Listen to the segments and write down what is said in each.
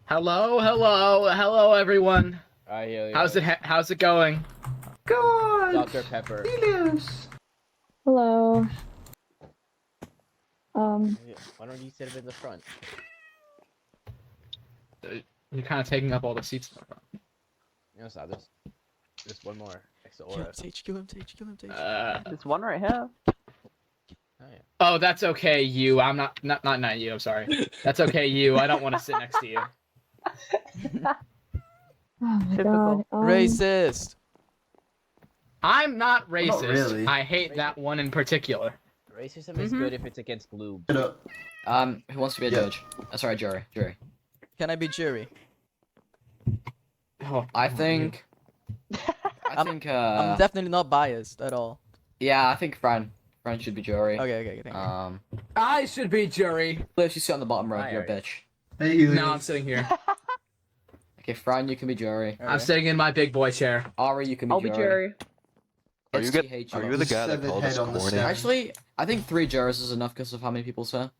Hello, everyone. Alright, Helios. How's it going? Good. Dr. Pepper. Helios. Hello. Why don't you sit up in the front? You're kind of taking up all the seats in the front. No, it's not. There's one more next to Aura. Kill him, kill him. There's one right here. Oh, yeah. Oh, that's okay, you. I'm not you. I'm sorry. That's okay, you. I don't want to sit next to you. Oh my Typical. god. Racist. I'm not racist. Not really. I hate that one in particular. Racism is good if it's against Gloob. Shut up. Who wants to be a judge? Sorry, jury. Can I be jury? Oh, I think. I'm definitely not biased at all. Yeah, I think Fran should be jury. Okay, thank you. I should be jury. Liv, you sit on the bottom row. Hi, You're a Ari. bitch. Hey, Helios. No, I'm sitting here. Okay, Fran, you can be jury. I'm sitting in my big boy chair. Ari, you can be I'll be jury. Are you STH, Are you the guy that Severed called us head on the corny? step. Actually, I think 3 jurors is enough because of how many people's here.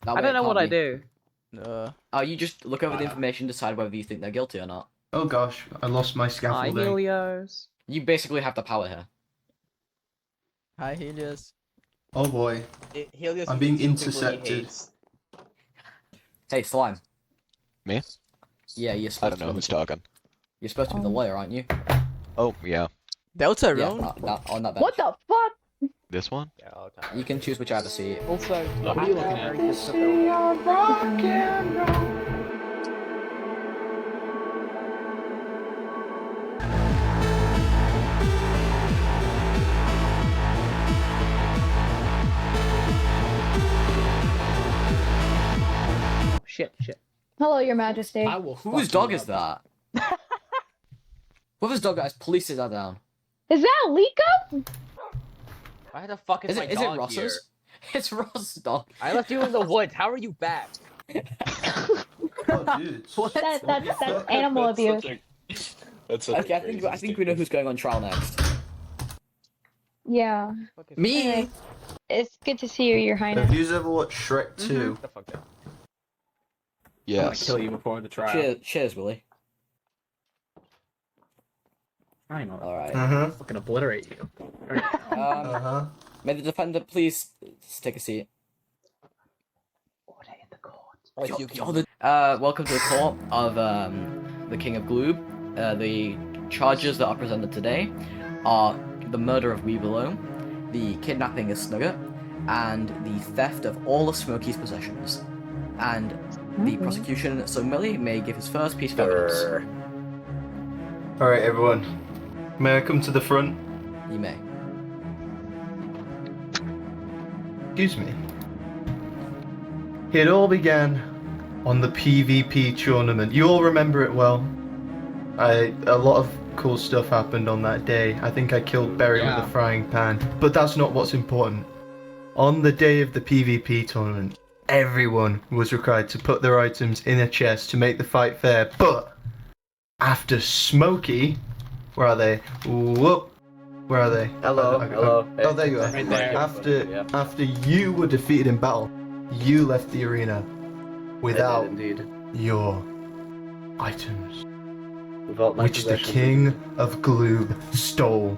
That I way don't it know can't what I be- do. Oh, you just look over the information, decide whether you think they're guilty or not. Oh gosh, I lost my Hi, scaffolding. Helios. You basically have the power here. Hi, Helios. Oh boy. Helios I'm is being the two people he intercepted. hates. Hey, Slime. Me? Yeah, you're I supposed don't know to who's be talking. You're supposed to be the lawyer, aren't you? Oh, yeah. Delta Yeah, room? on that bench. What the fuck? This one? Yeah, all the time. You can choose whichever seat. Also, What are you looking at? shit. Hello, Your Majesty. I will. Whose fuck dog you is up. that? Whoever's dog guys, police that down. Is that Liko? Why the fuck is Is my it dog Ross's? here? It's Ross's dog. I left you in the woods. How are you back? Oh dude. That's animal abuse. That's Okay, I think we know who's going on trial next. Yeah. Me. Anyway, it's good to see you, Your Have Highness. you ever watched Shrek 2? What the fuck? Down. I'm gonna Yes. kill you before the trial. Cheers, Willie. I know. Alright. Uh-huh. Fucking obliterate you. Uh-huh. May the defendant please take a seat. Order in the court. Welcome to the court of the King of Gloob. The charges that are presented today are the murder of Weebelow, the kidnapping of Snugget, and the theft of all of Smokey's possessions. And the prosecution, so Millie may give his first piece of evidence. Alright, everyone. May I come to the front? You may. Excuse me. It all began on the PvP tournament. You all remember it well. A lot of cool stuff happened on that day. I think I killed Barry Yeah. with a frying pan. But that's not what's important. On the day of the PvP tournament, everyone was required to put their items in a chest to make the fight fair. But after Smokey, where are they? Whoop. Where are they? Hello, hello. Oh, there you are. Right there. After you were defeated in battle, you left the arena without Indeed. your items, Without my which the possessions. King of Gloob stole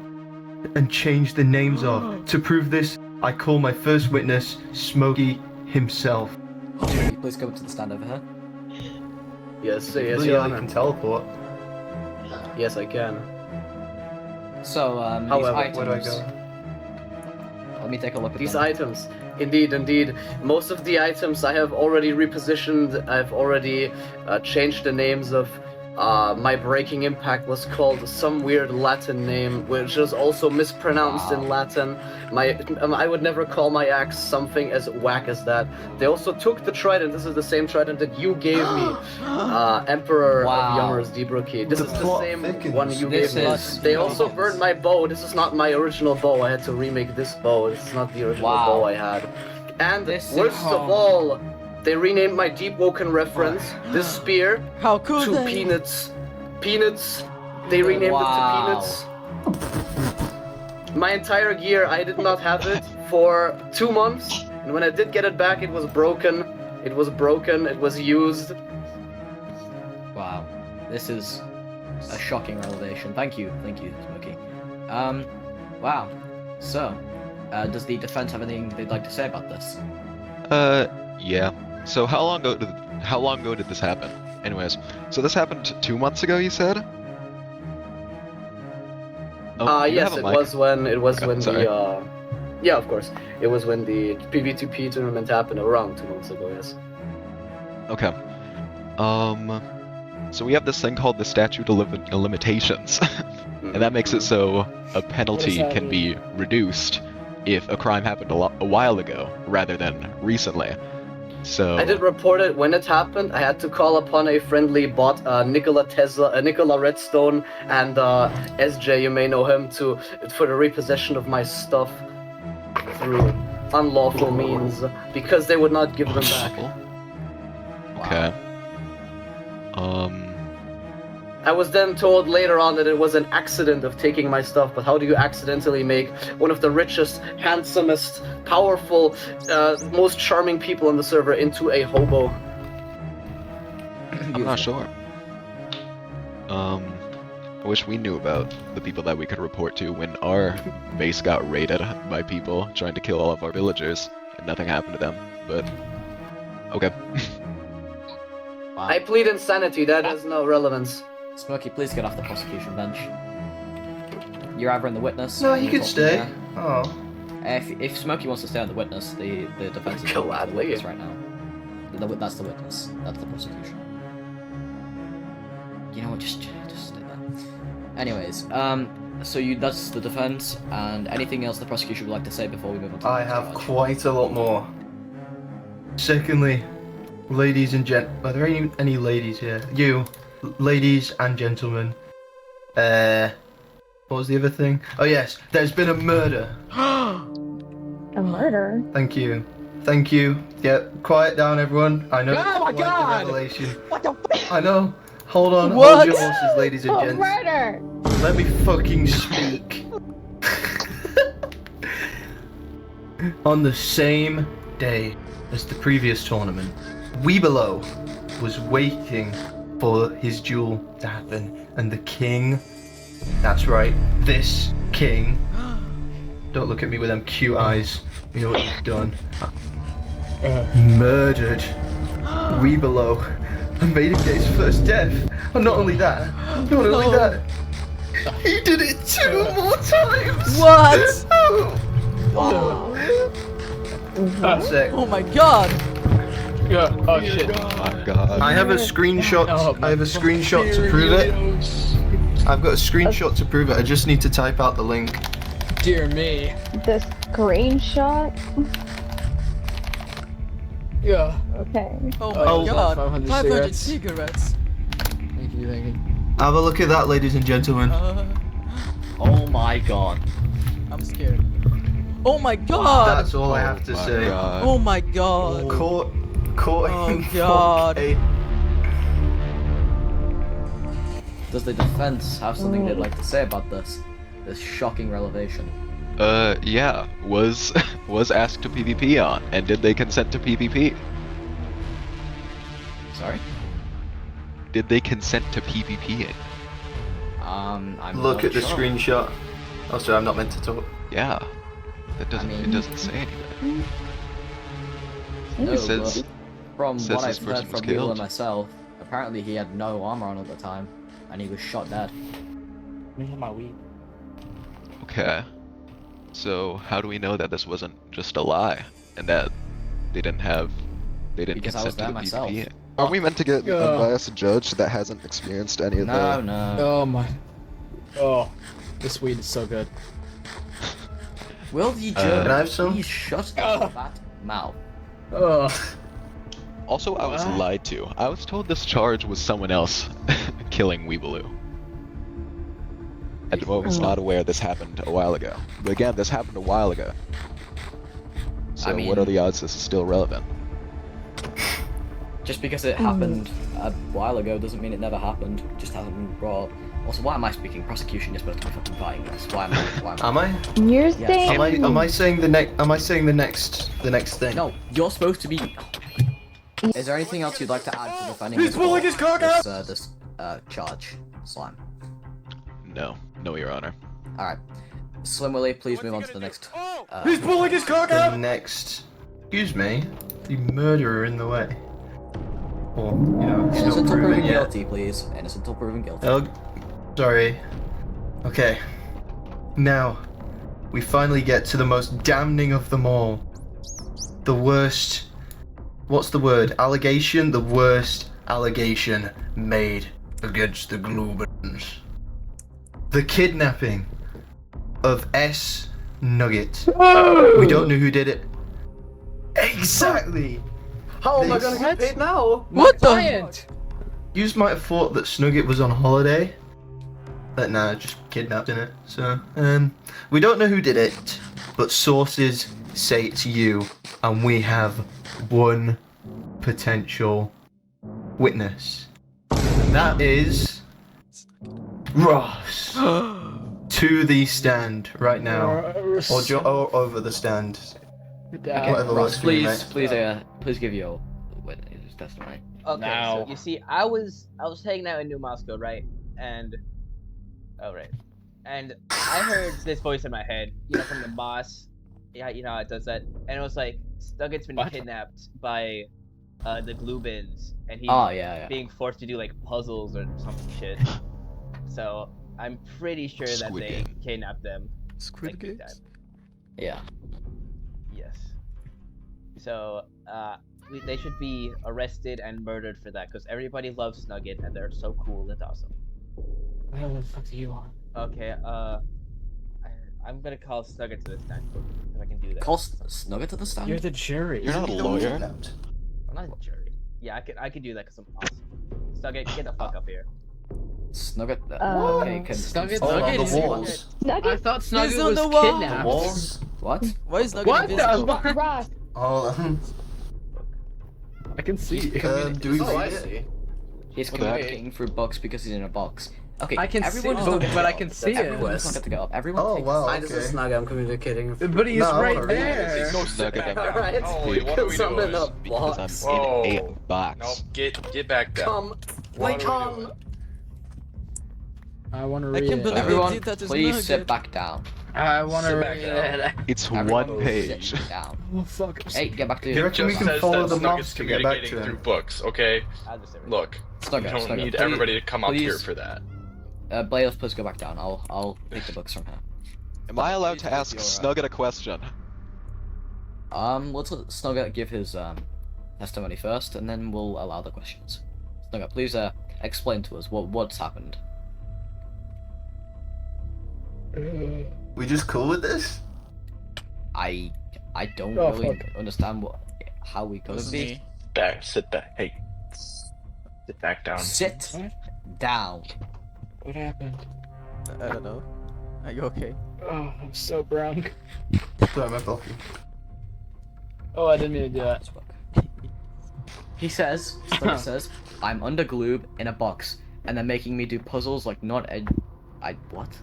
and changed the names of. To prove this, I call my first witness, Smokey himself. Will you please go to the stand over here? Yes, You yes, really Your only Honor. can teleport. Yes, I can. So, However, these Where do I items. go? Let me take a look at These them. items, indeed. Most of the items I have already repositioned. I've already changed the names of. My breaking impact was called some weird Latin name, which is also mispronounced in Latin. I would never call my axe something as whack as that. They also took the trident. This is the same trident that you gave me, Emperor Wow. of Yummers, Brooky. This The is the plot same thickens. one you This gave me. is- They also burned my bow. This is not my original bow. I had to remake this bow. This is not the original Wow. bow I had. And This is- worst of all, they renamed my Deep Woken reference, this spear, How could to they? Peanuts. Peanuts. They renamed Wow. it to Peanuts. My entire gear, I did not have it for 2 months. And when I did get it back, it was broken. It was used. This is a shocking revelation. Thank you, Smokey. Wow. So, does the defense have anything they'd like to say about this? Yeah. So how long ago did this happen? Anyways, so this happened 2 months ago, you said? Oh, you Yes, have a it mic? was when sorry. the yeah, of course. It was when the PvP tournament happened around 2 months ago, yes. Okay. So we have this thing called the statute of limitations, and that makes it so a penalty that can be reduced if a crime happened a while ago rather than recently. So I did report it when it happened. I had to call upon a friendly bot, Nikola Redstone, and SJ, you may know him, for the repossession of my stuff through unlawful means, because they would not give them back. Okay. I was then told later on that it was an accident of taking my stuff, but how do you accidentally make one of the richest, handsomest, powerful, most charming people on the server into a hobo? I'm not sure. I wish we knew about the people that we could report to when our base got raided by people trying to kill all of our villagers, and nothing happened to them, but... Okay. Wow. I plead insanity, that has no relevance. Smokey, please get off the prosecution bench. You're either in the witness. No, or you you're can talking stay. there. Oh. If Smokey wants to stay on the witness, the defense is talking to the witness right now. That's the witness. That's the prosecution. You know what? Just stay there. Anyways, so that's the defense, and anything else the prosecution would like to say before we move on to the I next have charge? quite a lot more. Secondly, ladies and are there any ladies here? You, ladies and gentlemen. What was the other thing? Oh yes, there's been a murder. A murder? Thank you. Thank you. Yeah, quiet down everyone. I know. Oh it's my quite a God! revelation. What the f- I know. Hold on. What? Hold your horses, ladies and Oh, gents. murder! Let me fucking speak. On the same day as the previous tournament, Webelow was waiting for his duel to happen, and the king, that's right, this king, don't look at me with them cute eyes, you know what you've done, murdered Webelow and made him get his first death. And not only that, he did it 2 more times! What? One sec. Oh my god! Yeah. Oh shit. Oh my god. I have a screenshot. I have a screenshot to prove it. I've got a screenshot to prove it. I just need to type out the link. Dear me. The screenshot? Yeah. Okay. Oh my Oh. god! 500 500 cigarettes. cigarettes! Thank you. Have a look at that, ladies and gentlemen. Oh my god. I'm scared. Oh my god! That's all I have to my say. God. Oh my god! Caught Oh, in God. 4K. Does the defense have something they'd like to say about this shocking revelation? Yeah, was asked to PvP on, and did they consent to PvP? Sorry? Did they consent to PvPing? I'm Look not at the sure. screenshot. Oh, sorry, I'm not meant to talk. Yeah. That doesn't, mean- it doesn't say anything. No, It says, but from says what this I've heard person was from Wheeler killed. myself, apparently he had no armor on at the time, and he was shot dead. My weed. okay. So how do we know that this wasn't just a lie, and that they didn't Because I was consent to there the myself. PvP? Aren't we meant to get an Yeah. unbiased judge that hasn't experienced any of No, the... no. Oh my. Oh, this weed is so good. Will the Can judge I have some? please shut Ugh. that mouth? Oh. Also, I was What? lied to. I was told this charge was someone else killing Weebaloo. And I was not aware this happened a while ago. But again, this happened a while ago. So I what are mean- the odds this is still relevant? Just because it happened a while ago doesn't mean it never happened. It just hasn't been brought up. Also, why am I speaking? Prosecution, you're supposed to be fucking fighting this. Why am I? Am I? You're Yes. saying. Am I saying the next? Am I saying the next thing? No, you're supposed to be. Is there anything else you'd like to add to defending He's this? pulling his cock out! This charge, Slime? No, no, Your Honor. Alright. Slim Willy, please move on to the next. He's pulling his cock The out! next, excuse me, the murderer in the way. Or, you know, he's not Innocent until proven proven yet. guilty, please. Innocent until proven guilty. Oh, sorry. Okay. Now, we finally get to the most damning of them all. The worst. What's the word? Allegation? The worst allegation made against the Gloobans. The kidnapping of S. Nugget. We don't know who did it. Exactly! How am I This- gonna get paid now? What the? Client! You might have thought that Snugget was on holiday. But nah, just kidnapped in it. So, we don't know who did it, but sources say it's you, and we have one potential witness. And that is Ross. To the stand right now, or over the stand. Whatever works for you, mate. Please give your witness testimony. Okay, Now. so you see, I was hanging out in New Moscow, right? And and I heard this voice in my head, you know, from the boss. Yeah, you know how it does that, and it was like Snugget's been What? kidnapped by the Gloobins, and he's Yeah. being forced to do like puzzles or some shit. So I'm pretty sure that Squid they Game. kidnapped them. Squid like, big Games? time. Yeah. Yes. So they should be arrested and murdered for that, because everybody loves Snugget and they're so cool and awesome. Where the fuck do you want? Okay, I'm gonna call Snugget to the stand if I can do that. Call Snugget to the stand? You're the jury. You're not a lawyer. I'm not a jury. Yeah, I could do that because I'm awesome. Snugget, get the fuck up here. Snugget. Oh. Okay, can Snugget- Oh, on Snugget the is- walls. I Nugget, thought Snugget on was the wall. kidnapped. Walls? What? Why is Nugget What the invisible? fuck? Ross. Oh, I can see. do we Oh, I read it? see. He's What the heck? communicating through box because he's in a box. Okay, I can everyone see, does not but get to I go can up. see it. Everyone does not get to go up. Everyone Oh, take wow. Hi, this is Okay. Snug. I'm communicating. But he's No, I right wanna read it. there. No, Snugget, I'm Alright, Holy, what are we because I'm doing? in a because box. I'm in a Whoa. box. No, get back down. Come, What like, are we doing? come. I want to I read can't it. believe Everyone, that is please Nugget. sit back down. I want to Sit back read down. it. It's Everyone one page. Sit down. Oh fuck. Hey, get back to Do you you. reckon we Just can says follow that the Snugget's mouse to get back to communicating through him? books, okay? I'll just Look, you Snugget, don't Snugget, need please- everybody to come up here please- for that. Blaze, please go back down. I'll take the books from here. Am I allowed Please to do ask your, Snugget a question? Let's let Snugget give his testimony first, and then we'll allow the questions. Snugget, please explain to us what's happened. We just cool with this? I don't Oh, really fuck. understand how we could be. Sit back. Hey, sit back down. Sit down. What happened? I don't know. Are you okay? Oh, I'm so brown. Sorry, my coffee. Oh, I didn't mean to do that. He says, Snugget says, I'm under Gloob in a box, and they're making me do puzzles like what?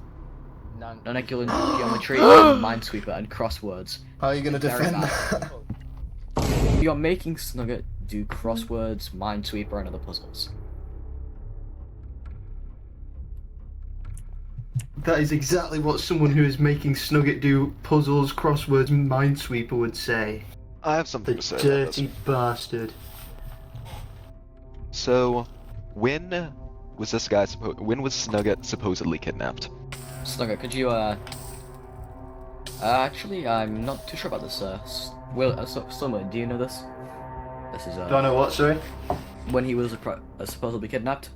Non-equivalent geometry, and Minesweeper, and crosswords. How are you gonna Very defend bad. that? You're making Snugget do crosswords, Minesweeper, and other puzzles. That is exactly what someone who is making Snugget do puzzles, crosswords, Minesweeper would say. I have The something to say about this. dirty bastard. So, when was this guy when was Snugget supposedly kidnapped? Snugget, could you, actually, I'm not too sure about this, Summer, do you know this? This is, Do I know what, sorry? when he was supposedly kidnapped?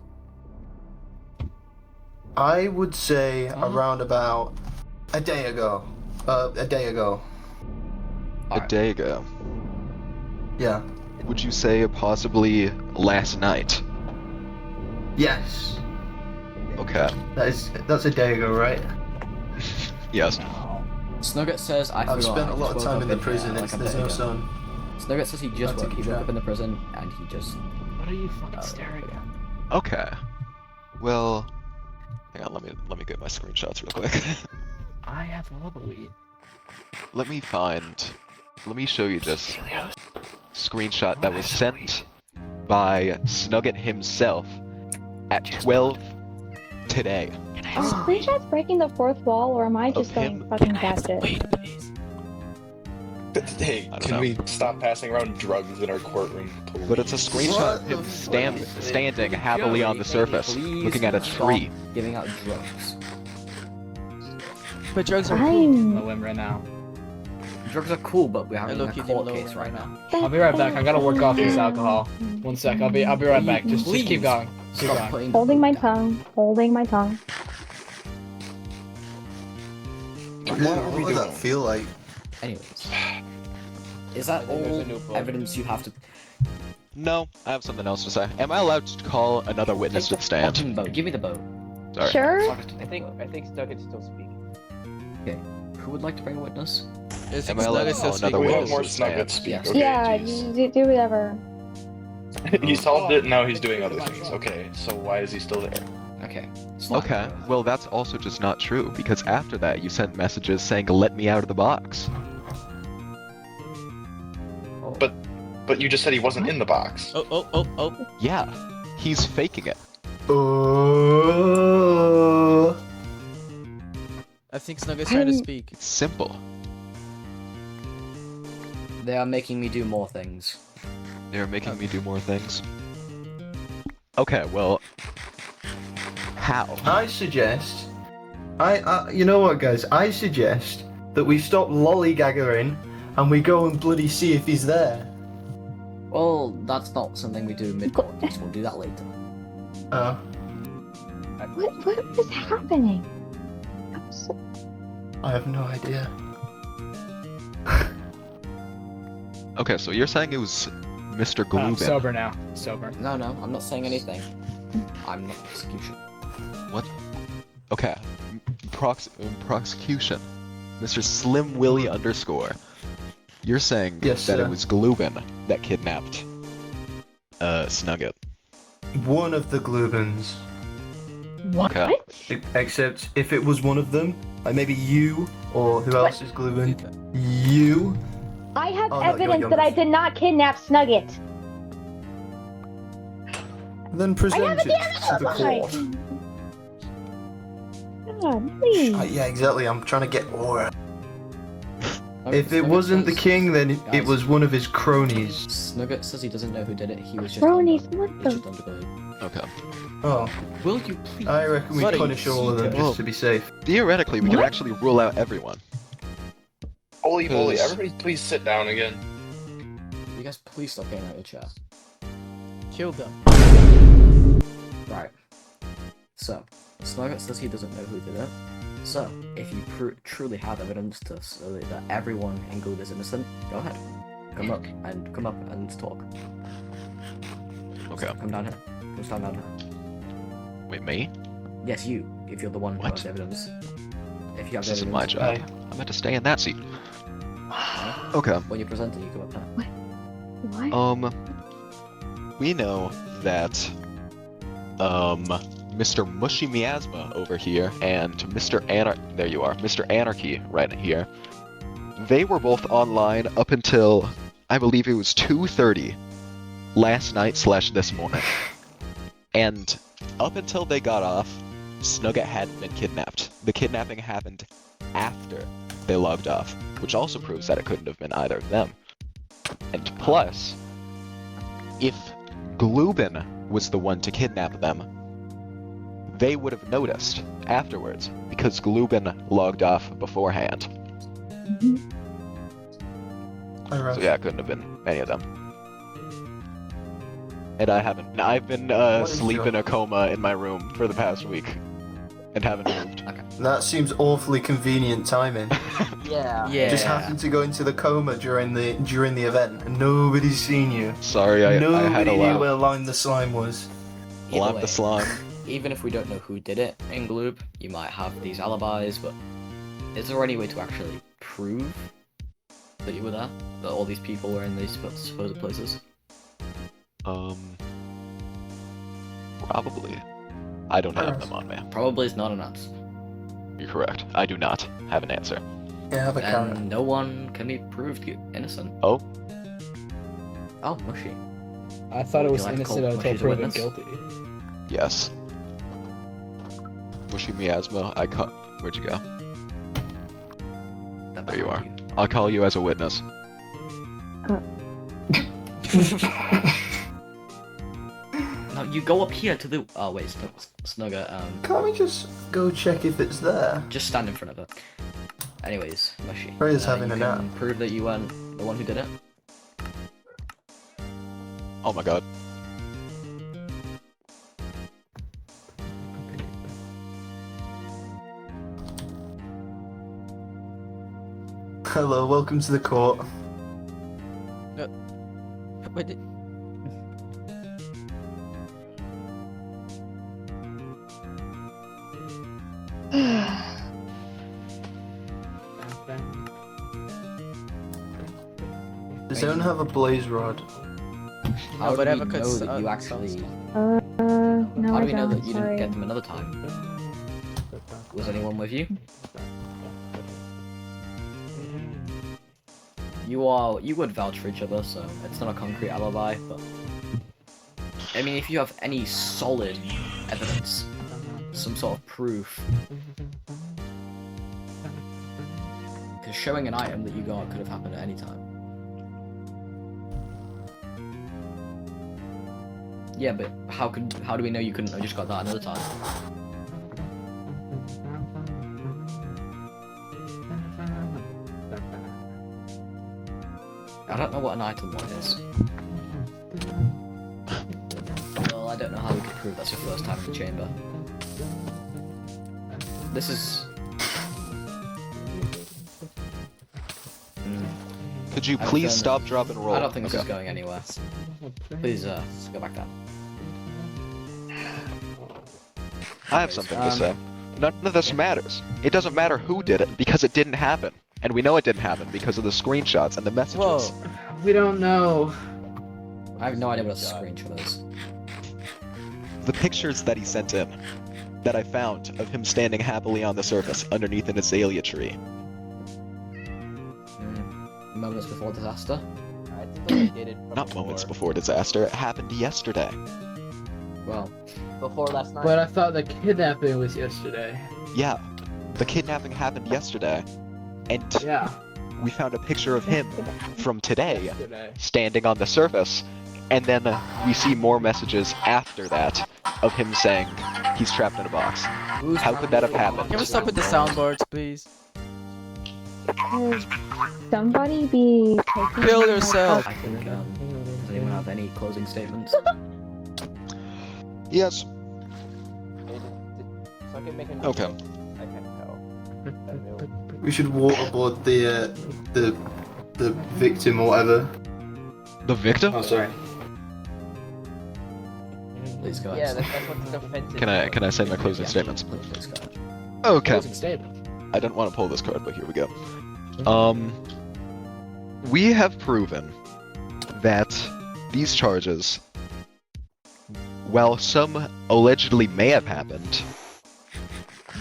I would say around about a day ago. A day ago. A Alright. day ago. Yeah. Would you say possibly last night? Yes. Okay. That's a day ago, right? Yes. Snugget says, I forgot. I've spent a I lot just of time woke in the up prison. like a There's bit no ago." sun. Snugget says he just I'll woke. take He a woke chat. up in the prison and he just. What are you fucking staring at? Okay. Well, hang on. Let me get my screenshots real quick. I have lava weed. Let me show you this screenshot that was sent by Snugget himself at 12 today. Are screenshots breaking the fourth wall, or am I just going fucking batshit? Hey, I don't can know. we stop passing around drugs in our courtroom, please? But it's a screenshot of him standing happily on the surface, looking at a tree. Giving out drugs. But drugs are I'm cool. a limb right now. Drugs are cool, but we're having a look, court case right now. I'll be right back. I gotta work off this alcohol. 1 sec. I'll be right back. Just keep going. Keep Stop going. putting Holding my tongue. Holding my tongue. What would that feel like? Anyways. Is that all evidence you have to... No, I have something else to say. Am I allowed to call another witness to the stand? fucking boat. Give me the boat. Sorry. Sure. I think Snugget's still speaking. Okay. Who would like to bring a witness? Am I allowed to call another We want witness more to the stand? Snuggets speak. Yes. Okay, Yeah, jeez. do whatever. He solved it, now he's doing other things. Okay, so why is he still there? Okay. Okay, well that's also just not true, because after that you sent messages saying, let me out of the box. But you just said he wasn't in the box. Oh. Yeah, he's faking it. Oh. I think Snugget's trying to speak. It's simple. They are making me do more things. They're making me do more things. Okay, well... How? I suggest... you know what, guys? I suggest that we stop lollygaggering and we go and bloody see if he's there. Well, that's not something we do mid-court case. We'll do that later. Oh. What is happening? I have no idea. Okay, so you're saying it was Mr. I'm Gloob. sober now. Sober. No, I'm not saying anything. I'm not prosecution. What? Okay. Prosecution. Mr. Slim Willy _. You're saying Yes, that sir. it was Gloobin that kidnapped Snugget. One of the Gloobins. What? Okay. Except if it was one of them, like maybe you, or who else is Gloobin? You? I have Oh, no, you're evidence that I younger. did not kidnap Snugget. Then present it to the court. God, please. Yeah, exactly. I'm trying to get aura. Okay, If it Snugget wasn't the says- king, then it Guys. was one of his cronies. Snugget says he doesn't know who did it. He was just Cronies, under. what He's the- just undergoing. Okay. Oh, Will you please? I reckon we Buddy, punish all of them Whoa. just to be safe. Theoretically, we can What? actually rule out everyone. Holy moly, Cause- everybody please sit down again. You guys please stop getting out of your chair. Kill them. Right. So, Snugget says he doesn't know who did it. So, if you truly have evidence to say that everyone in Gloob is innocent, go ahead. Come up and talk. Okay. Come down here. Come stand down here. Wait, me? Yes, you. If you're the one who What? has evidence. If you have This isn't my evidence. job. I'm meant to stay in that seat. Okay. When you're presenting, you come up here. What? We know that, Mr. Mushy Miasma over here and Mr. there you are, Mr. Anarchy right here. They were both online up until, I believe it was 2:30 last night / this morning. And up until they got off, Snugget hadn't been kidnapped. The kidnapping happened after they logged off, which also proves that it couldn't have been either of them. And plus, if Gloobin was the one to kidnap them, they would have noticed afterwards, because Gloobin logged off beforehand. So yeah, it couldn't have been any of them. And I've been What is asleep your- in a coma in my room for the past week, and haven't moved. That seems awfully convenient timing. Yeah. Yeah. Just happened to go into the coma during the event, and nobody's seen you. Sorry, I had Nobody a knew lot. where Line the Slime was. Either Love way, the slime. even if we don't know who did it in Gloob, you might have these alibis, but is there any way to actually prove that you were there? That all these people were in these supposed places? Probably. I don't have them on me. Probably is not an answer. You're correct. I do not have an answer. Yeah, have a carrot. And no one can be proved innocent. Oh? Oh, Mushy. I thought it Would was you like to innocent call until Mushy's a proven witness? guilty. Yes. Mushy Miasma, where'd you go? There you are. I'll call you as a witness. No, you go up here to the. Oh wait, Snugger. Can't we just go check if it's there? Just stand in front of it. Anyways, Mushy. Freya's having you a can nap. prove that you weren't the one who did it. Oh my god. Hello, welcome to the court. Wait, did... Does anyone have a blaze rod? How do whatever we could know that suck, you actually? No, How I do we know don't. that you didn't Sorry. get them another time? Was anyone with you? You would vouch for each other, so it's not a concrete alibi, but I mean, if you have any solid evidence, some sort of proof, because showing an item that you got could have happened at any time. Yeah, but how do we know you couldn't have just got that another time? I don't know what an item one is. Well, I don't know how we could prove that's your first time in the chamber. This is... Could you please stop, drop, and roll? I don't think this is going anywhere. Please, go back down. I have something to say. None of this matters. It doesn't matter who did it, because it didn't happen. And we know it didn't happen because of the screenshots and the messages. Whoa. We don't know. I have no idea what a screenshot is. The pictures that he sent in, that I found of him standing happily on the surface underneath an azalea tree. Moments before disaster? I think they did it from Not moments before disaster, it happened yesterday. Well, before last night. But I thought the kidnapping was yesterday. Yeah, the kidnapping happened yesterday. And Yeah. we found a picture of him from today, Yesterday. standing on the surface, and then we see more messages after that of him saying he's trapped in a box. How could that have happened? Can we stop with the soundboards, please? Could somebody be taking Kill my yourself. I think, does anyone have any closing statements? Yes. So I can make a Okay. I can tell. We should waterboard the victim or whatever. The victim? Oh, sorry. Please go Yeah, ahead. that's what the defense is. Can I say my closing statements? Please go ahead. Okay. Closing statement. I didn't want to pull this card, but here we go. We have proven that these charges, while some allegedly may have happened,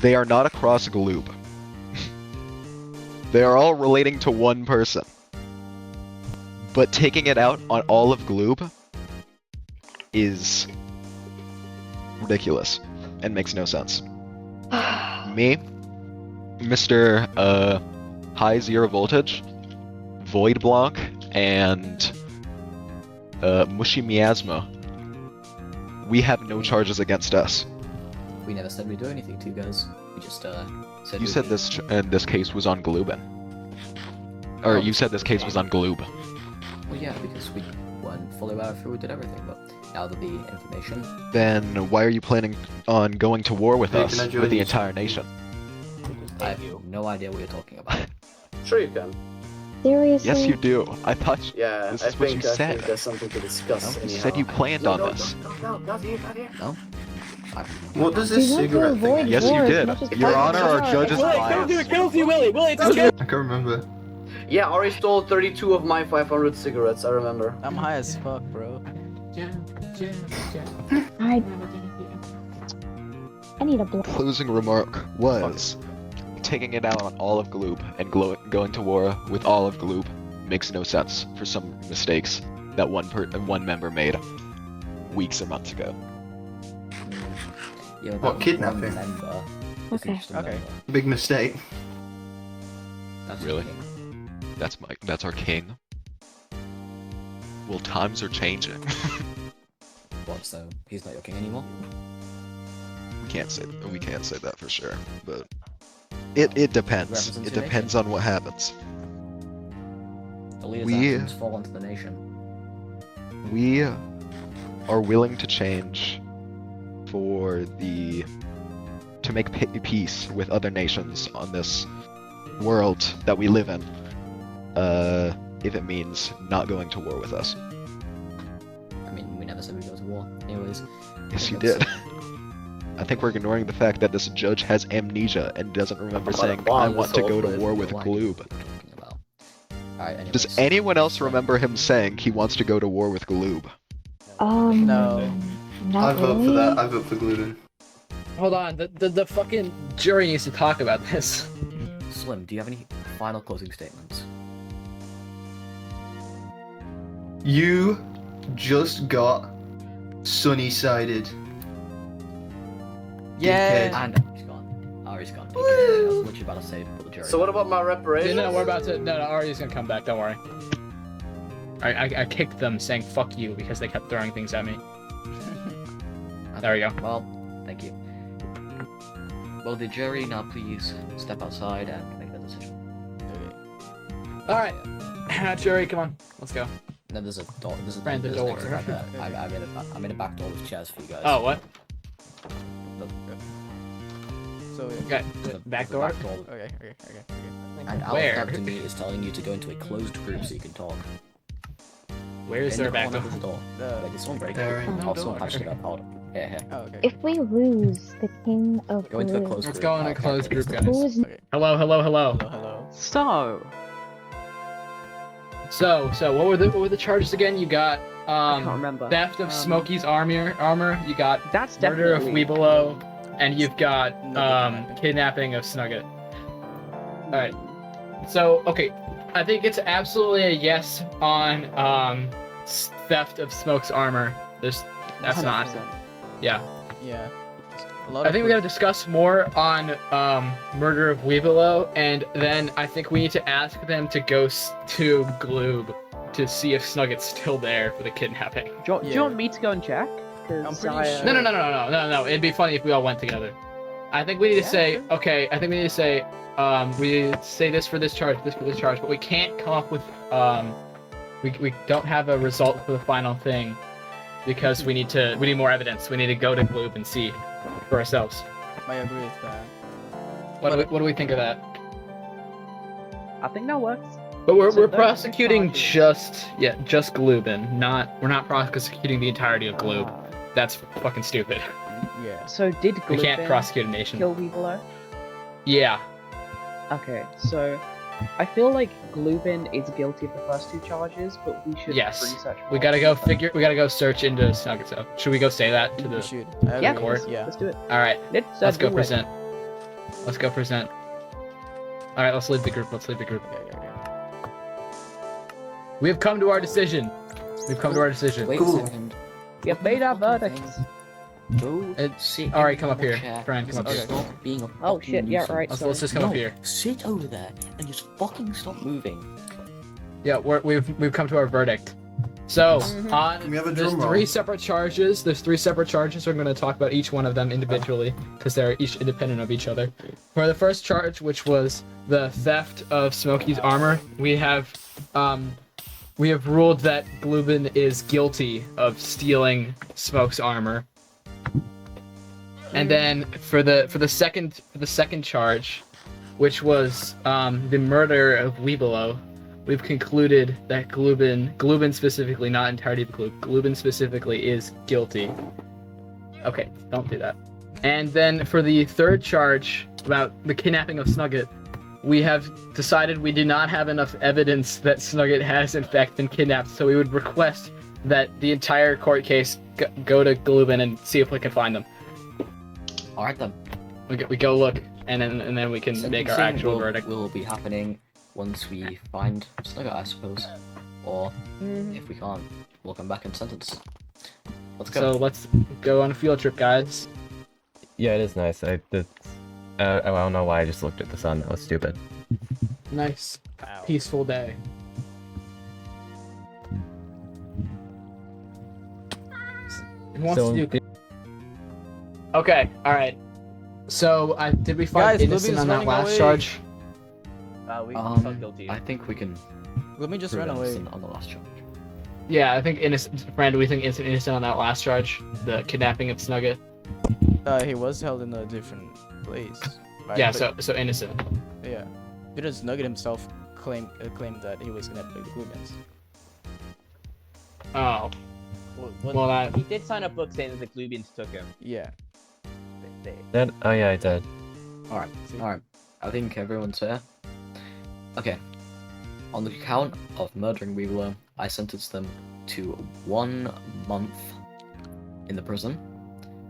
they are not across Gloob. They are all relating to one person. But taking it out on all of Gloob is ridiculous and makes no sense. Me, Mr. High Zero Voltage, Void Block, and Mushy Miasma, we have no charges against us. We never said we'd do anything to you guys. We just said You said this case was on Gloobin. Or you said this case was on Gloob. Well, yeah, because we weren't fully aware if we did everything, but now that the information... Then why are you planning on going to war with Hey, us, can I join with the you? entire nation? I have no idea what you're talking about. Sure you can. Seriously? Yes, you do. I thought Yeah, this I is what you think I said. think there's something to discuss. No, you anyhow. said you planned on this. No, not here. No? What does We this want to cigarette avoid thing? Yes, you war as did. much as Your possible. Honor, our judge is biased. Guilty, Willie! Willie, it's I can't remember. Yeah, Ari stole 32 of my 500 cigarettes, I remember. I'm high as fuck, bro. I need a blow. Closing remark was taking it out on all of Gloob and going to war with all of Gloob makes no sense for some mistakes that one member made weeks or months ago. Yeah, What, that kidnapping? one member isn't Okay. just a Okay. member. Big mistake. That's Really? okay. That's our king. Well, times are changing. What? So he's not your king anymore? we can't say that for sure, but it depends. Represents It your depends on what happens. The leader's We- actions fall onto the nation. We are willing to change to make peace with other nations on this world that we live in. If it means not going to war with us. I mean, we never said we'd go to war. Anyways. Yes, you that's- did. I think we're ignoring the fact that this judge has amnesia and doesn't remember I'm about to saying, bomb I this want to go whole to place. war with Like, Gloob. what are you talking about? Alright, anyways. Does anyone else remember him saying he wants to go to war with Gloob? No. Not I vote for really. that. I vote for Gloob. Hold on, the fucking jury needs to talk about this. Slim, do you have any final closing statements? You just got sunny-sided. Yeah. And Ari's gone. Ari's gone. Okay, what you about to say for the jury? So what about my reparations? No, we're about to. No, Ari's gonna come back. Don't worry. I kicked them, saying "fuck you" because they kept throwing things at me. There we go. Well, thank you. Will the jury now please step outside and make their decision? All right, jury, come on, let's go. No, there's a door. There's a Friend, the there's an door. exit right there. I'm in a back door with chairs for you guys. Oh, what? So Okay, The- back the door. Okay. And our Where? captain to me is telling you to go into a closed group so you can talk. Where is In there the a back corner door? of the door. The- Wait, this one break. There ain't no Oh, someone door. patched it up. Hold on. Here. Oh, okay. If we lose, the king of Go into a Gloob, closed Let's group. go in a Our closed captain is group, telling guys. us. Okay. Hello. Hello. So, So what were the charges again? You got I can't remember. theft of Smokey's armor. You got That's murder of definitely Weebelo, and you've got Nugget kidnapping of Snugget. All right. So okay, I think it's absolutely a yes on theft of Smoke's armor. That's not. 100%. Yeah. Yeah. I think we gotta discuss more on murder of Weebelo, and then I think we need to ask them to go to Gloob to see if Snugget's still there for the kidnapping. Do you want me to go and check? I'm 'Cause pretty I, sure- No. It'd be funny if we all went together. I think we need to say, okay, I think we need to say, we say this for this charge, this for this charge, but we can't come up with, we don't have a result for the final thing because we need more evidence. We need to go to Gloob and see for ourselves. I agree with that. What do we think of that? I think that works. But we're So those prosecuting charges- just Gloobin, we're not prosecuting the entirety of Gloob. Ah. That's fucking stupid. Yeah. So did We can't Gloob prosecute a nation. kill Weebelo? Yeah. Okay, so I feel like Gloobin is guilty of the first two charges, but we should Yes. research more. We gotta go search into Snugget stuff. Should we go say that to We the should. I Yeah, agree. court? Yeah. Let's do it. Alright, let's go do it. present. Let's go present. Alright, let's leave the group. Okay. We have come to our decision. We've come to our decision. Wait Cool. a second. We have made our Fucking verdict. thing. Go sit in Alright, come up your here. chair Fran, come up and here. Stop being a Oh, fucking shit, yeah, nuisance. right. Let's just come up here. Sit over there and just fucking stop moving. Yeah, we've come to our verdict. So, Can we have a there's drum roll? three separate charges. We're going to talk about each one of them individually because they're each independent of each other. For the first charge, which was the theft of Smokey's armor, we have ruled that Gloobin is guilty of stealing Smoke's armor. And then for the second charge, which was the murder of Weebelo, we've concluded that Gloobin specifically, not entirety of Gloobin specifically is guilty. Okay, don't do that. And then for the third charge about the kidnapping of Snugget, we have decided we do not have enough evidence that Snugget has in fact been kidnapped, so we would request that the entire court case go to Gloobin and see if we can find them. Alright then. We go look, and then we can make our Sentencing actual verdict. will be happening once we find Snugget, I suppose. Or if we can't, we'll come back and sentence. Let's go. So let's go on a field trip, guys. Yeah, it is nice. I don't know why I just looked at the sun. That was stupid. Nice, Ow. peaceful day. Who wants So, to do? Okay, all right. So, did we find Guys, innocent Libby's on that running last away. charge? We felt guilty. I think we can. Let me just prove run away. innocent on the last charge. Yeah, I think innocent. Fran, do we think innocent on that last charge? The kidnapping of Snugget? He was held in a different place. Right? Yeah, But- so innocent. Yeah. Because Nugget himself claimed that he was gonna play the Gloomins. Oh. Well, Well, that. he did sign a book saying that the Gloobians took him. Yeah. Oh yeah, I did. Alright, alright. I think everyone's fair. Okay. On the count of murdering Weevilo, I sentenced them to 1 month in the prison.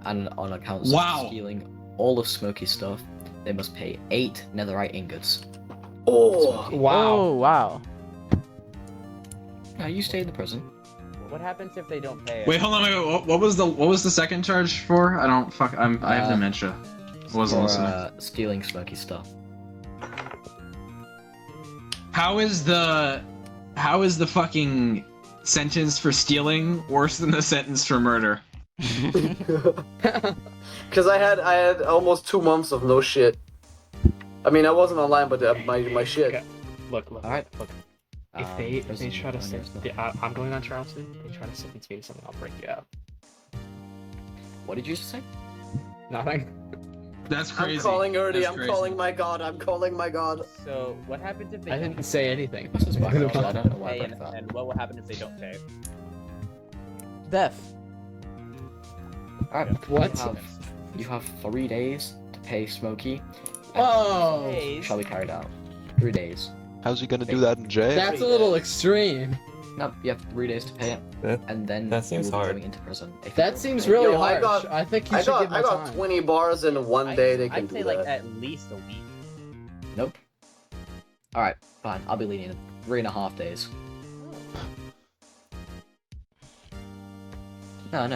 And on account of stealing all of Smokey's stuff, they must pay 8 netherite ingots. Oh, wow. Oh wow. Now you stay in the prison. What happens if they don't pay? Wait, hold on. Wait, what was the second charge for? I don't fuck. I have dementia. Wasn't listening. Stealing Smokey's stuff. How is the fucking sentence for stealing worse than the sentence for murder? Because I had almost 2 months of no shit. I mean, I wasn't online, but my shit. Okay. Look. Alright. Look. If they try to sentence, I'm going on Charleston. If they try to sentence me to something, I'll break you out. What did you just say? Nothing. That's crazy. I'm calling Ernie. That's I'm crazy. calling my god. I'm calling my god. So what happens if they I don't didn't say anything. I don't know why I pay? broke that. And what will happen if they don't pay? Death. Alright. What? You have 3 days to pay Smokey. Oh! Shall be carried out. 3 days. How's he gonna do that in jail? That's a little extreme. No, you have 3 days to pay it, and then that seems you will be hard. going into prison. If you That don't seems pay- really Yo, I harsh. got- I think you I should got give I them got time. 20 bars in one day. They can I'd do say that. like at least a week. Nope. Alright, fine. I'll be lenient. 3.5 days. No.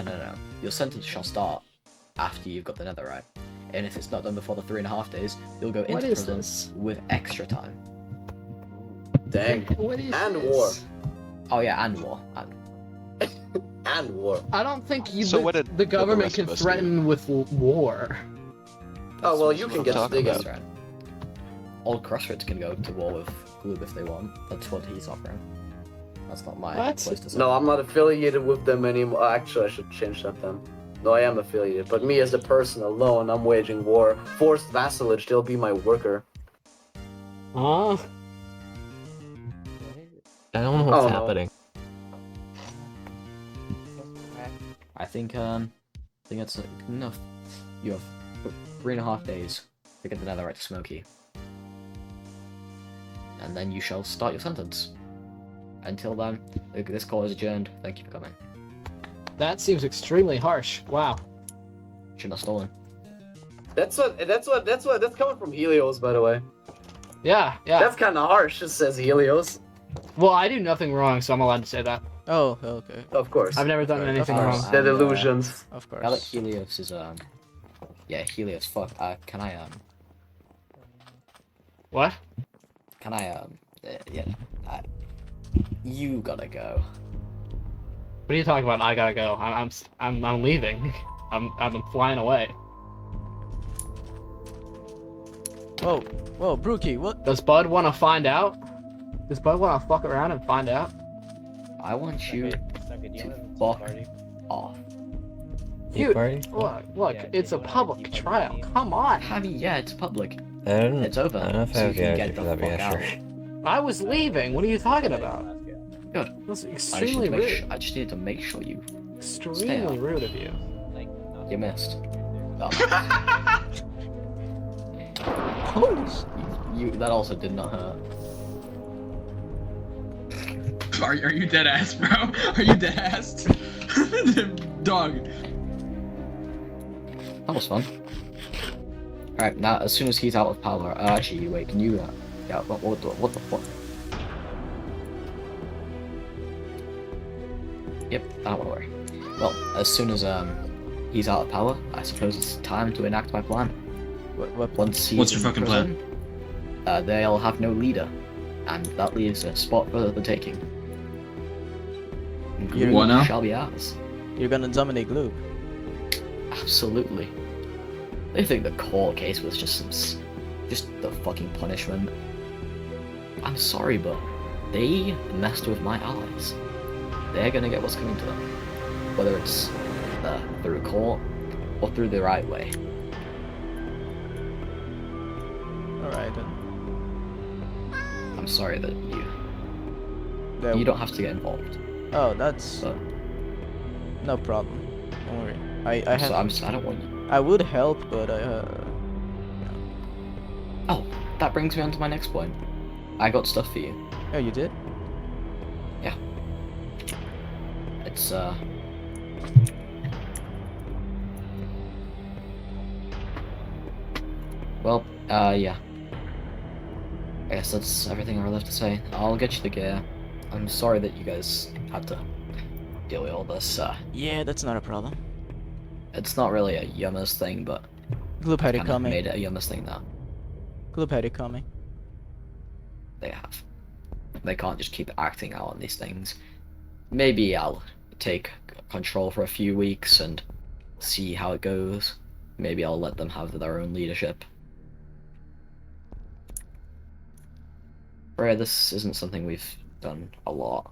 Your sentence shall start after you've got the netherite. And if it's not done before the 3.5 days, you'll go into is prison this? with extra time. Dang. What is And this? war. Oh yeah, and war. And war. I don't think So what did the government rest can of us threaten with war. Oh well, you can get talking stiggers. about. Old Crossroads can go to war with Gloob if they want. That's what he's offering. That's not my What? place to say. No, I'm not affiliated with them anymore. Actually, I should change that then. No, I am affiliated, but me as a person alone, I'm waging war. Forced vassalage, they'll be my worker. Huh? I don't know what's Oh, no. happening. I think that's enough. You have 3.5 days to get the netherite to Smokey. And then you shall start your sentence. Until then, this call is adjourned. Thank you for coming. That seems extremely harsh. Wow. Shouldn't have stolen. That's coming from Helios, by the way. Yeah. That's kind of harsh, it says Helios. Well, I do nothing wrong, so I'm allowed to say that. Oh, okay. Of course. I've never done anything course. wrong. They're And, delusions. Of Now that course. Helios is yeah, Helios. Fuck. Can I What? yeah. You gotta go. What are you talking about? I gotta go. I'm leaving. I'm flying away. Whoa, Brooky, what? Does Bud want to find out? Does Bud want to fuck around and find out? I want you Snugget, do you to want to fuck party? off. Dude, Party? look, Yeah, it's a you wanna public keep trial. everything? Come on. Yeah, it's public. I don't. It's over. I don't know if I so have you the can energy get for the that, but fuck yeah, out. sure. I was leaving. What are you talking about? Good. That's I just, extremely need to make rude. I just need to make sure you Extremely rude of you. Like, not you missed. You that also did not hurt. Are you dead ass, bro? Are you dead ass? Dog. That was fun. Alright, now as soon as he's out of power, actually, wait, can you, yeah, what the fuck? Yep, I don't wanna worry. Well, as soon as, he's out of power, I suppose it's time to enact my plan. Once he's What's your in fucking plan? prison, they'll have no leader, and that leaves a spot for the taking. And What Gloob now? shall be ours. You're gonna dominate Gloob. Absolutely. They think the court case was just the fucking punishment. I'm sorry, but they messed with my allies. They're gonna get what's coming to them, whether it's through court or through the right way. Alright then. I'm sorry that you don't have to get involved. Oh, that's But no problem. Don't worry. I don't want you. I would help, but Oh, that brings me on to my next point. I got stuff for you. Oh, you did? Yeah. It's Well, yeah. I guess that's everything I really have to say. I'll get you the gear. I'm sorry that you guys had to deal with all this. Yeah, that's not a problem. It's not really a Yummers thing, but Gloob had it kinda coming. made it a Yummers thing now. Gloob had it coming. They have. They can't just keep acting out on these things. Maybe I'll take control for a few weeks and see how it goes. Maybe I'll let them have their own leadership. Right, this isn't something we've done a lot.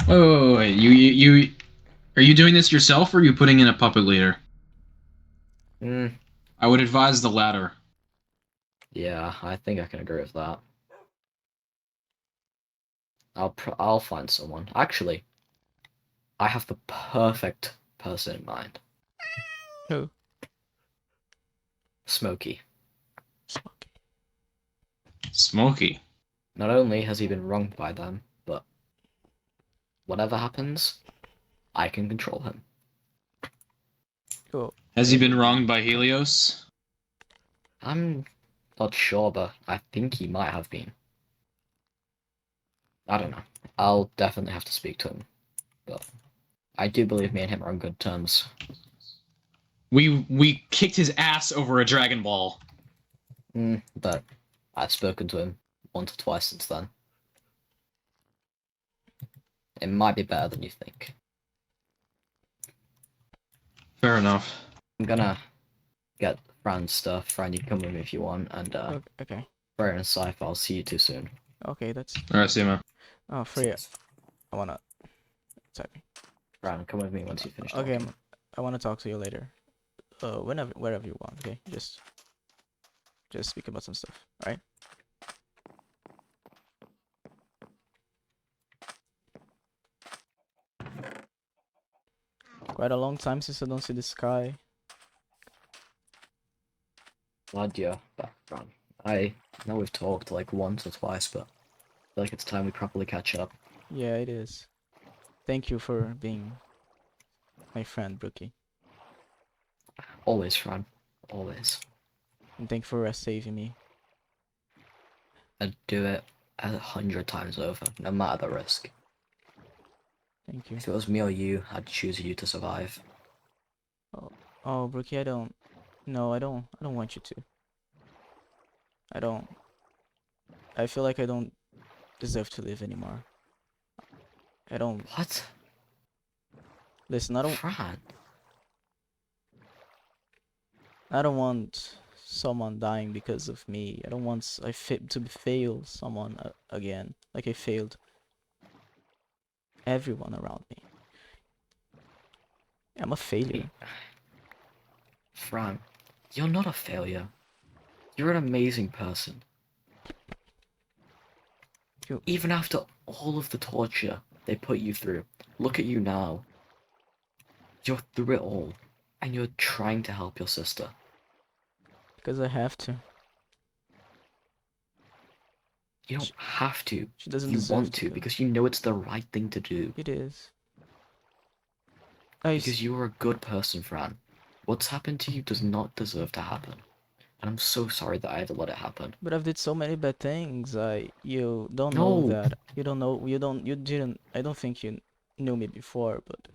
Oh, wait, you are you doing this yourself, or are you putting in a puppet leader? I would advise the latter. Yeah, I think I can agree with that. I'll find someone. Actually, I have the perfect person in mind. Who? Smokey. Smokey. Not only has he been wronged by them, but whatever happens, I can control him. Cool. Has he been wronged by Helios? I'm not sure, but I think he might have been. I don't know. I'll definitely have to speak to him. But I do believe me and him are on good terms. We kicked his ass over a Dragon Ball. But I've spoken to him once or twice since then. It might be better than you think. Fair enough. I'm gonna get Fran's stuff. Fran, you can come with me if you want. And okay. Fran and Scythe, I'll see you too soon. Okay, that's. Alright, see you, man. Oh, Freya. I wanna. Sorry. Fran, come with me once you finish. Okay, talking. I wanna talk to you later. Wherever you want. Okay, just speak about some stuff. All right. Quite a long time since I don't see the sky. Glad you're back, Fran. I know we've talked like once or twice, but I feel like it's time we properly catch up. Yeah, it is. Thank you for being my friend, Brooky. Always, Fran. Always. And thank you for saving me. I'd do it 100 times over, no matter the risk. Thank you. If it was me or you, I'd choose you to survive. Oh, Brooky, I don't want you to. I feel like I don't deserve to live anymore. I don't. What? Listen, I don't. Fran. I don't want someone dying because of me. I don't want to fail someone again, like I failed everyone around me. I'm a failure. Fran, you're not a failure. You're an amazing person. Even after all of the torture they put you through, look at you now. You're through it all, and you're trying to help your sister. Because I have to. You don't have to. She doesn't You deserve want to, to. because you know it's the right thing to do. It is. Because you are a good person, Fran. What's happened to you does not deserve to happen. And I'm so sorry that I had to let it happen. But I've did so many bad things. You don't know No. that. You didn't. I don't think you knew me before, but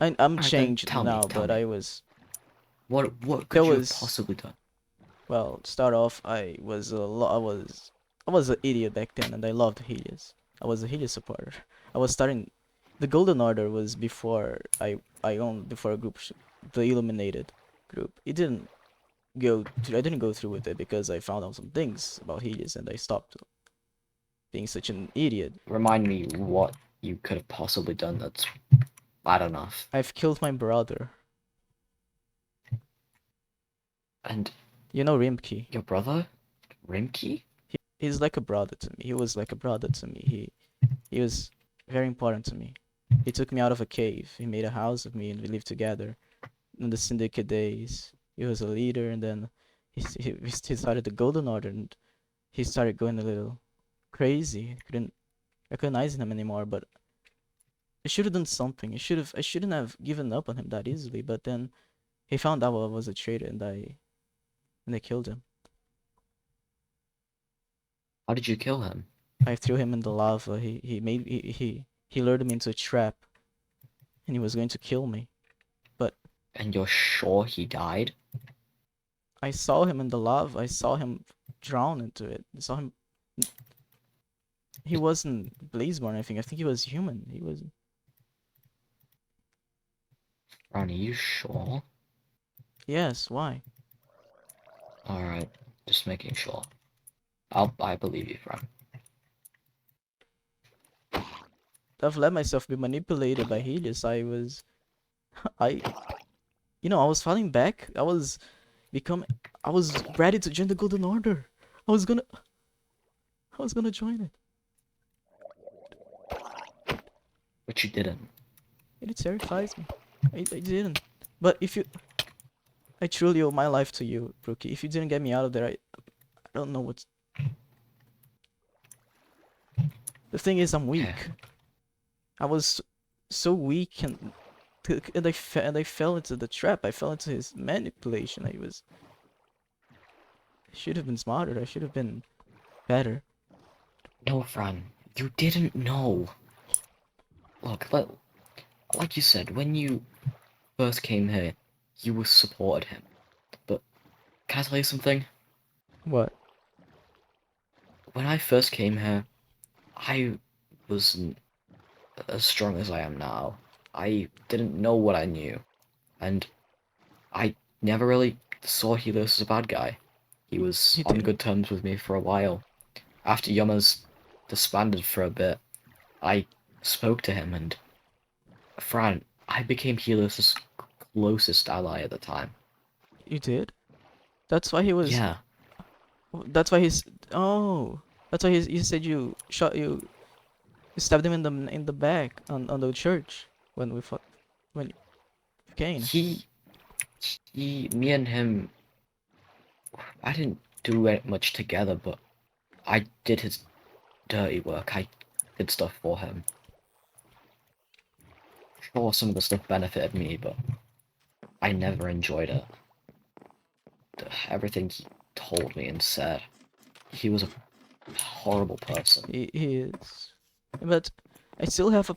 I'm Alright, then changed tell me, now, tell but me. I was. What There could you have was. possibly done? Well, start off, I was an idiot back then, and I loved Helios. I was a Helios supporter. I was starting. The Golden Order was before I owned before a group, the Illuminated group. I didn't go through with it because I found out some things about Helios, and I stopped being such an idiot. Remind me what you could have possibly done that's bad enough. I've killed my brother. And you know Rimki. Your brother? Rimki? He's like a brother to me. He was like a brother to me. He was very important to me. He took me out of a cave. He made a house with me, and we lived together. In the Syndicate days, he was a leader, and then he started the Golden Order, and he started going a little crazy. I couldn't recognize him anymore, but I should have done something. I shouldn't have given up on him that easily. But then he found out I was a traitor, and I killed him. How did you kill him? I threw him in the lava. He lured me into a trap, and he was going to kill me. But And you're sure he died? I saw him in the lava. I saw him drown into it. I saw him. He wasn't Blazeborn, I think. I think he was human. He was. Ron, are you sure? Yes. Why? All right, just making sure. I believe you, Fran. I've let myself be manipulated by Helios. I was falling back. I was ready to join the Golden Order. I was gonna join it. But you didn't. It terrifies me. I didn't. But I truly owe my life to you, Brookie. If you didn't get me out of there, I don't know what's. The thing is, I'm weak. Yeah. I was so weak, and I fell into the trap. I fell into his manipulation. I should have been smarter. I should have been better. No, Fran, you didn't know. Look, like you said, when you first came here, you supported him. But can I tell you something? What? When I first came here, I wasn't as strong as I am now. I didn't know what I knew. And I never really saw Helios as a bad guy. He was on good terms with me for a while. After Yama's disbanded for a bit, I spoke to him, and Fran, I became Helios' closest ally at the time. You did? That's why he was. Yeah. That's why he's. Oh, that's why you said you stabbed him in the back on the church when we fought when Kane. Me and him, I didn't do much together, but I did his dirty work. I did stuff for him. Sure, some of the stuff benefited me, but I never enjoyed it. Everything he told me and said, he was a horrible person. He is, but I still have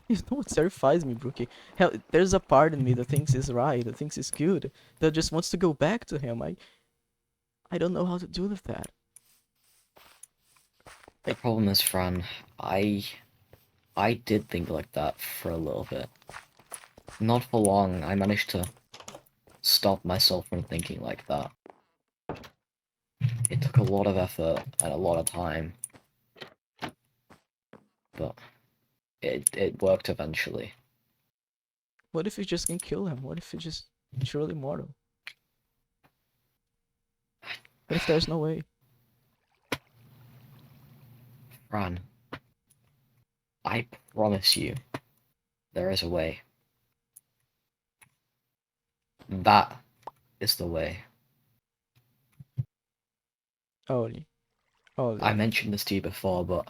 you know what terrifies me, Brookie? Hell, there's a part in me that thinks he's right, that thinks he's good, that just wants to go back to him. I don't know how to do with that. The problem is, Fran, I did think like that for a little bit. Not for long, I managed to stop myself from thinking like that. It took a lot of effort and a lot of time. But it worked eventually. What if you just can kill him? What if you're just truly mortal? What if there's no way? Fran, I promise you, there is a way. That is the way. Holy. I mentioned this to you before, but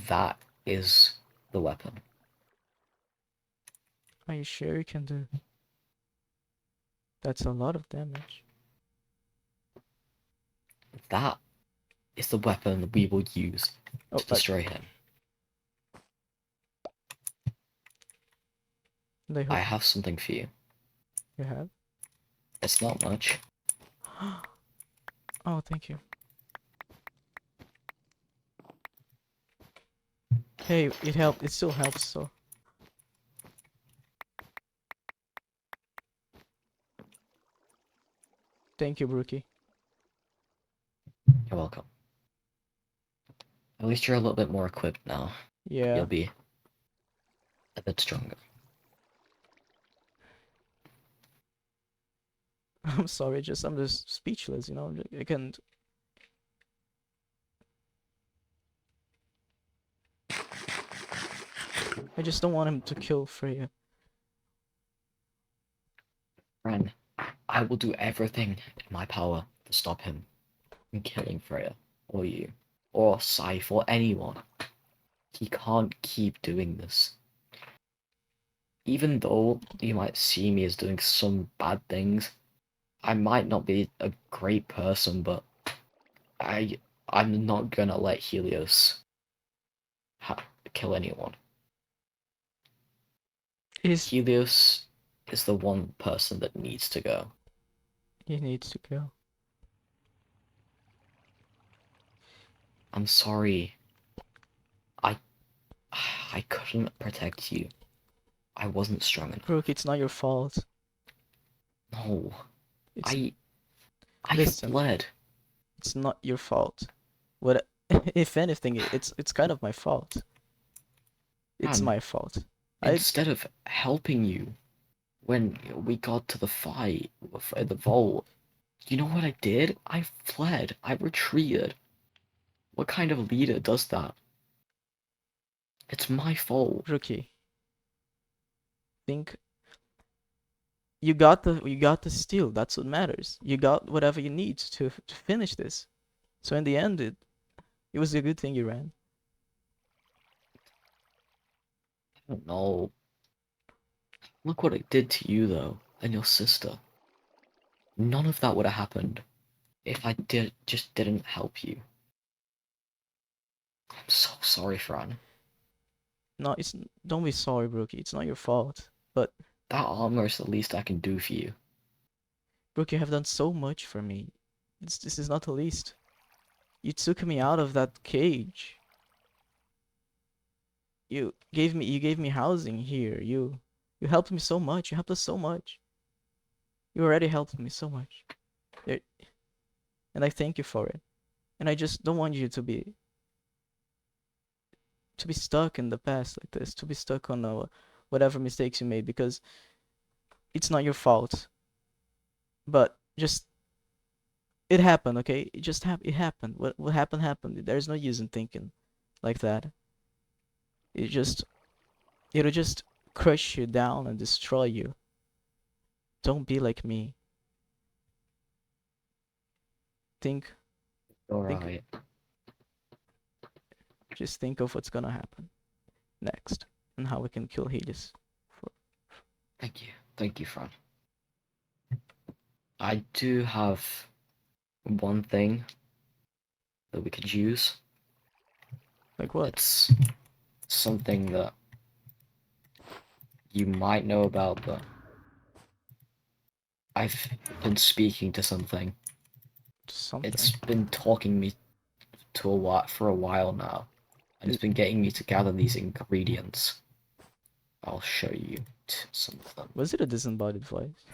that is the weapon. Are you sure you can do? That's a lot of damage. That is the weapon we will use to destroy him. They I hope have something for you. you have. It's not much. Oh, thank you. Hey, it helped. It still helps. So thank you, Brookie. You're welcome. At least you're a little bit more equipped now. Yeah. You'll be a bit stronger. I'm sorry. I'm just speechless. I can't. I just don't want him to kill Freya. Fran, I will do everything in my power to stop him from killing Freya, or you, or Scythe, or anyone. He can't keep doing this. Even though you might see me as doing some bad things, I might not be a great person, but I'm not gonna let Helios kill anyone. Helios is the one person that needs to go. He needs to go. I'm sorry. I couldn't protect you. I wasn't strong enough. Brooke, it's not your fault. No. It's, I listen, fled. It's not your fault. What if anything, it's kind of my fault. It's my fault. Instead of helping you when we got to the fight, the vault, you know what I did? I fled. I retreated. What kind of leader does that? It's my fault. Rookie. Think you got the steal. That's what matters. You got whatever you need to finish this. So in the end, it was a good thing you ran. I don't know. Look what it did to you, though, and your sister. None of that would have happened if I just didn't help you. I'm so sorry, Fran. No, don't be sorry, Brookie. It's not your fault. But that armor is the least I can do for you. Brooke, you have done so much for me. This is not the least. You took me out of that cage. You gave me housing here. You helped me so much. You helped us so much. You already helped me so much. And I thank you for it. And I just don't want you to be stuck in the past like this, to be stuck on whatever mistakes you made, because it's not your fault. But just it happened, okay? It happened. What happened. There's no use in thinking like that. It'll just crush you down and destroy you. Don't be like me. Think. Alright. Just think of what's gonna happen next and how we can kill Helios. Thank you, Fran. I do have one thing that we could use. Like what? It's something that you might know about, but I've been speaking to something. It's been talking me to for a while now, and it's been getting me to gather these ingredients. I'll show you some of them. Was it a disembodied voice?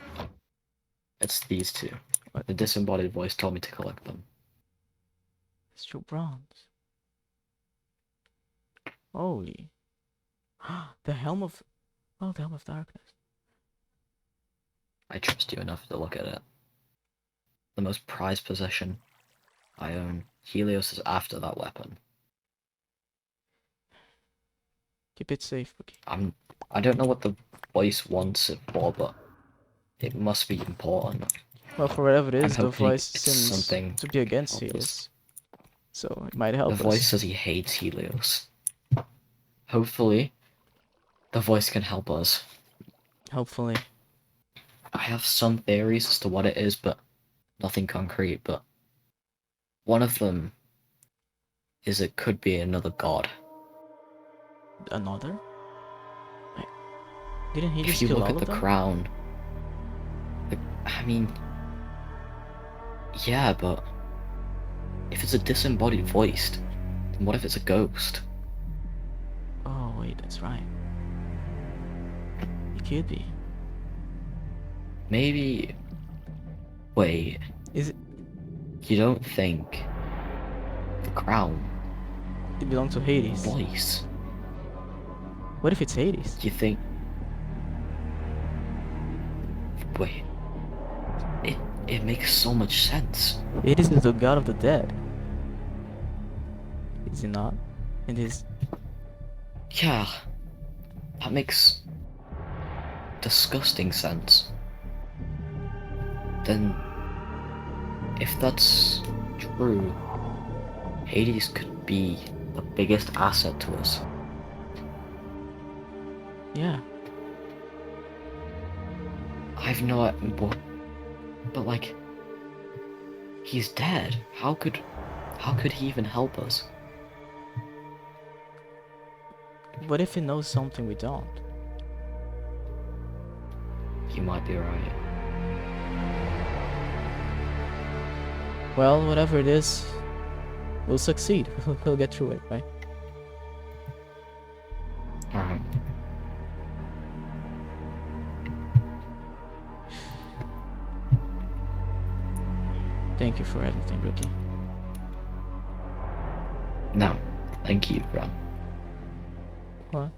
It's these two. The disembodied voice told me to collect them. It's your bronze. Holy. The helm of darkness. I trust you enough to look at it. The most prized possession I own. Helios is after that weapon. Keep it safe, Brookie. I don't know what the voice wants it for, but it must be important. Well, for whatever it is, the voice it's seems something to be against Helios. So it might help us. The voice says he hates Helios. Hopefully, the voice can help us. Hopefully. I have some theories as to what it is, but nothing concrete, but one of them is it could be another god. Another? Didn't he if just you kill look all at of the them? crown, I mean, yeah, but if it's a disembodied voice, then what if it's a ghost? Oh wait, that's right. It could be. Maybe. Wait. Is it? You don't think the crown It belongs to Hades. voice? What if it's Hades? You think? Wait. It makes so much sense. Hades is the god of the dead. Is he not? And his Yeah. That makes disgusting sense. Then, if that's true, Hades could be the biggest asset to us. yeah. I've no, but like, he's dead. How could he even help us? What if he knows something we don't? You might be right. Well, whatever it is, we'll succeed. We'll get through it, right? Alright. Thank you for everything, Brookie. No, thank you, Fran. What?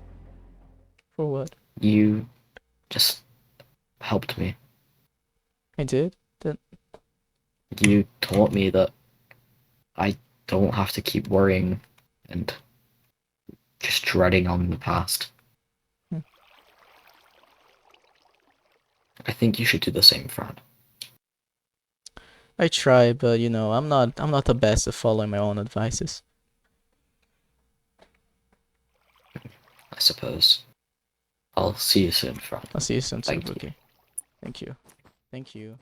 For what? You just helped me. I did? Then You taught me that I don't have to keep worrying and just dreading on the past. Hmm. I think you should do the same, Fran. I try, but you know, I'm not the best at following my own advices. I suppose. I'll see you soon, Fran. I'll see you soon, too, Thank you. Brookie. Thank you. Thank you.